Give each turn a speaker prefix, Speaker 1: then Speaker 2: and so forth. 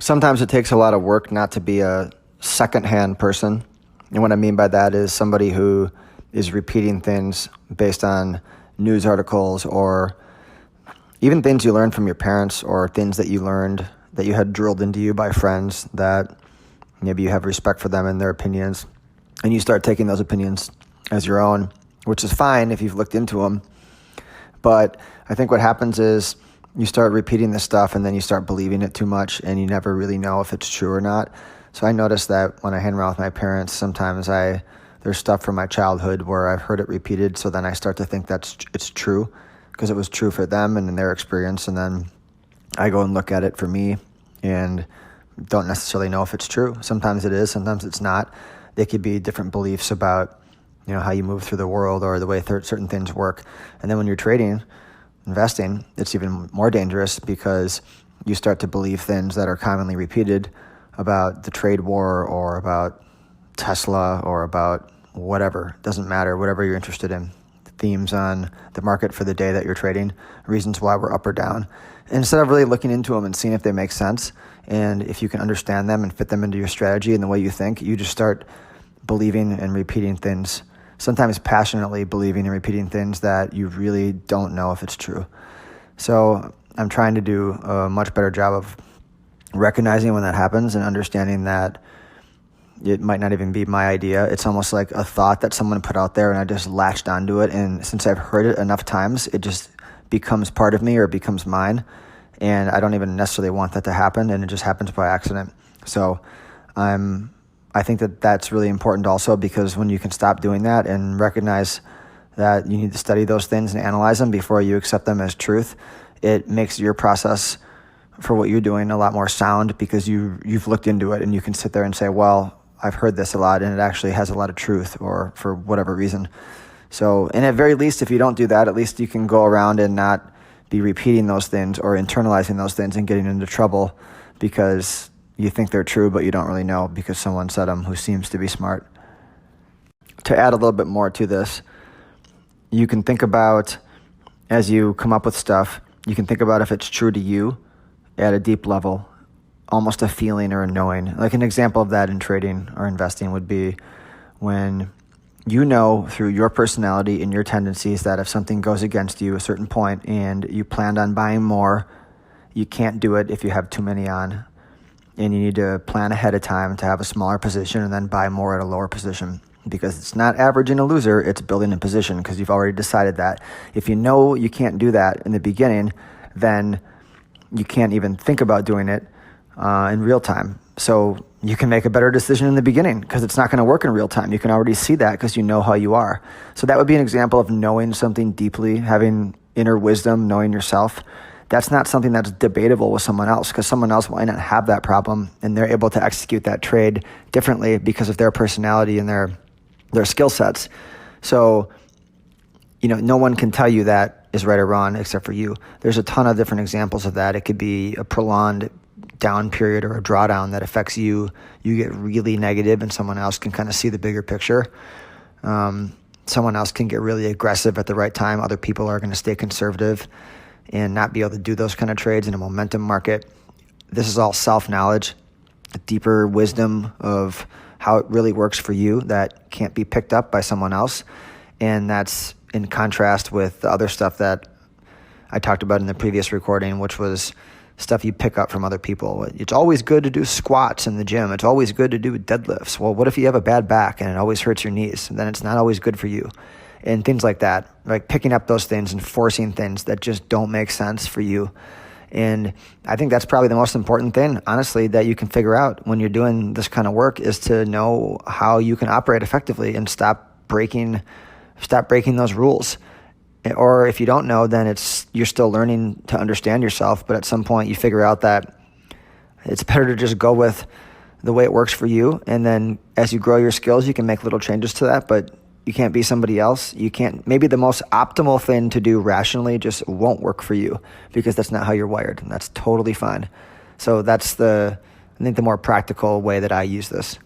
Speaker 1: Sometimes it takes a lot of work not to be a secondhand person. And what I mean by that is somebody who is repeating things based on news articles or even things you learned from your parents or things that you learned that you had drilled into you by friends that maybe you have respect for them and their opinions. And you start taking those opinions as your own, which is fine if you've looked into them. But I think what happens is you start repeating this stuff and then you start believing it too much and you never really know if it's true or not. So I noticed that when I hang around with my parents, sometimes there's stuff from my childhood where I've heard it repeated. So then I start to think it's true because it was true for them and in their experience. And then I go and look at it for me and don't necessarily know if it's true. Sometimes it is, sometimes it's not. They could be different beliefs about, how you move through the world or the way certain things work. And then when you're trading, investing, it's even more dangerous because you start to believe things that are commonly repeated about the trade war or about Tesla or about whatever. It doesn't matter, whatever you're interested in. The themes on the market for the day that you're trading, reasons why we're up or down. And instead of really looking into them and seeing if they make sense and if you can understand them and fit them into your strategy and the way you think, you just start believing and repeating things, sometimes passionately believing and repeating things that you really don't know if it's true. So I'm trying to do a much better job of recognizing when that happens and understanding that it might not even be my idea. It's almost like a thought that someone put out there and I just latched onto it. And since I've heard it enough times, it just becomes part of me or it becomes mine. And I don't even necessarily want that to happen. And it just happens by accident. So I think that that's really important also because when you can stop doing that and recognize that you need to study those things and analyze them before you accept them as truth, it makes your process for what you're doing a lot more sound because you've looked into it and you can sit there and say, well, I've heard this a lot and it actually has a lot of truth or for whatever reason. So, and at very least, if you don't do that, at least you can go around and not be repeating those things or internalizing those things and getting into trouble because you think they're true, but you don't really know because someone said them who seems to be smart. To add a little bit more to this, you can think about, as you come up with stuff, you can think about if it's true to you at a deep level, almost a feeling or a knowing. Like an example of that in trading or investing would be when you know through your personality and your tendencies that if something goes against you a certain point and you planned on buying more, you can't do it if you have too many on. And you need to plan ahead of time to have a smaller position and then buy more at a lower position because it's not averaging a loser, it's building a position because you've already decided that. If you know you can't do that in the beginning, then you can't even think about doing it in real time. So you can make a better decision in the beginning because it's not going to work in real time. You can already see that because you know how you are. So that would be an example of knowing something deeply, having inner wisdom, knowing yourself. That's not something that's debatable with someone else because someone else might not have that problem and they're able to execute that trade differently because of their personality and their skill sets. So, no one can tell you that is right or wrong except for you. There's a ton of different examples of that. It could be a prolonged down period or a drawdown that affects you. You get really negative and someone else can kind of see the bigger picture. Someone else can get really aggressive at the right time. Other people are going to stay conservative and not be able to do those kind of trades in a momentum market. This is all self-knowledge, a deeper wisdom of how it really works for you that can't be picked up by someone else. And that's in contrast with the other stuff that I talked about in the previous recording, which was stuff you pick up from other people. It's always good to do squats in the gym. It's always good to do deadlifts. Well, what if you have a bad back and it always hurts your knees? Then it's not always good for you. And things like that, like picking up those things and forcing things that just don't make sense for you. And I think that's probably the most important thing, honestly, that you can figure out when you're doing this kind of work is to know how you can operate effectively and stop breaking those rules. Or if you don't know, then you're still learning to understand yourself. But at some point you figure out that it's better to just go with the way it works for you. And then as you grow your skills, you can make little changes to that. But you can't be somebody else. You can't, maybe the most optimal thing to do rationally just won't work for you because that's not how you're wired. And that's totally fine. So that's I think the more practical way that I use this.